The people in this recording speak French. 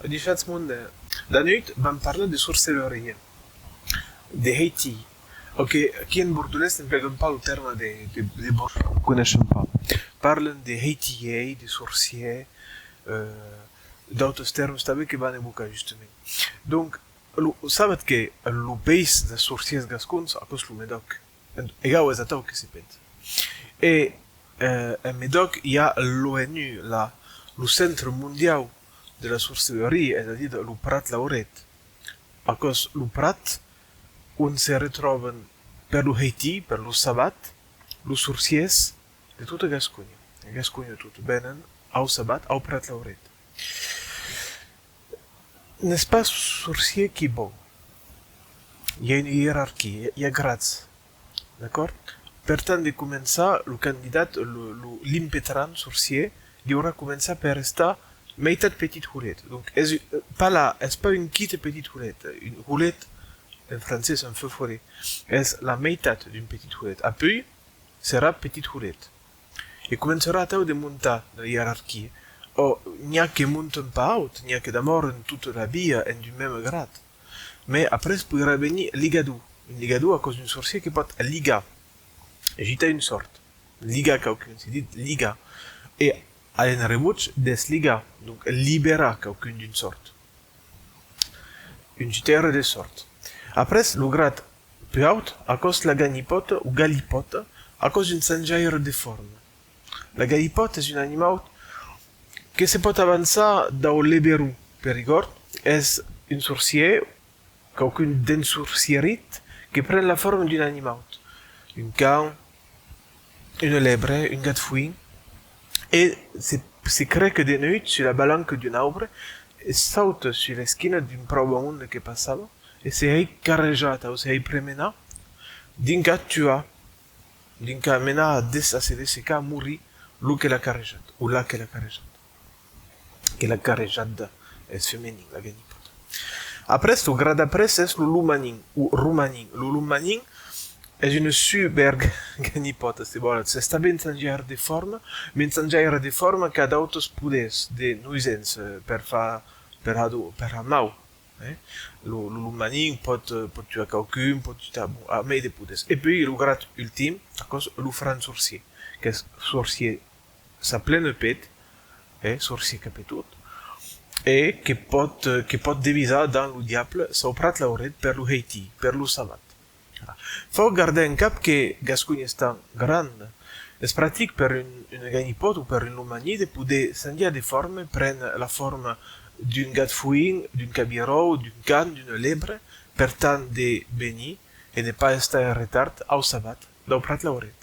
Diciați munde, da nuit vam parla de sorcellerie, de Haiti. Ok, qui en bordolès ne plegăm pas le terme de bourgeois, ne connaissons pas. Parlen de Haitier, de sorcier, d'autres termes, c'est avec que van evocar justement. Donc, sabat que le pays de sorciers gascons a cos le Médoc. Egau es atau que se pet. Et en Médoc, il y a l'ONU, le Centre mondial de la sorcellerie, c'est-à-dire le Prat Lauret. A cos le Prat, on se retrouve per lo Haiti, per lo Sabat, lo sorciers de toute Gascogne. Gascogne tout, venen au Sabat, au Prat Lauret. N'est-ce pas sorcier qui est bon? Il y a une hiérarchie, il y a grades. D'accord? Per tant de començar, le candidat, l'impétrant sorcier, il aura commencé par rester meitat petite roulette. Donc, pas là, est pas une quitte petite roulette. Une roulette, en français, c'est un feu forêt. Est la meitat d'une petite roulette. Après, sera petite roulette. Et commencera à de monter dans la hiérarchie. Oh, il n'y a que monte pas haut, il n'y a que d'abord en toute la vie en du même grade. Mais après, il pourra venir ligadou. Une ligadou à cause d'une sorcier qui peut être liga. J'étais une sorte. Liga, qu'aucune, c'est dit liga. Et à l'enrebuch, des liga. Donc, libéra, qu'aucune d'une sorte. Une jitère de sorte. Après, le grade plus haut, à cause de la ganipote ou galipote, à cause d'une sanjaire de forme. La galipote est un animal qui se peut avancer dans le Libérou, Périgord, est une sorcière, qu'aucune d'une sorcierite, qui prend la forme d'un animal. Une can, une lèbre, une gatfouine. Et c'est crée que de nuit, sur la balanque d'un arbre, et saute sur l'esquine d'une probe qui passava, et c'est carrejata, ou c'est prémena, d'un cas tua, d'un cas mena à désaccéder ce cas mourir, l'ou que la carrejate, ou là que la carrejate. Que la carrejade est féminine, la ganipote. Après, le grade après, c'est le lumaning, ou rumaning. Le lumaning est une super ganipote, c'est bon, c'est un mensager de forme, mensager de forme qui a d'autres poules de nuisance per amau. Le lumaning peut tuer quelqu'un, peut tuer à mais de poules. Et puis, le grade ultime, à cause le franc sorcier, que sorcier, sa pleine pète, sorcier qui peut tout, et qui peut diviser dans le diable, ça prat lauret per le Haiti, per le Sabat. Faut garder en cap que Gascogne est grande. C'est pratique pour une ganipote ou pour une lumanie de pouvoir changer de forme, prendre la forme d'une gatfouine, d'une cabiro, d'une canne, d'une lèbre, per tant de béni et ne pas rester en retard au Sabat, dans prat lauret.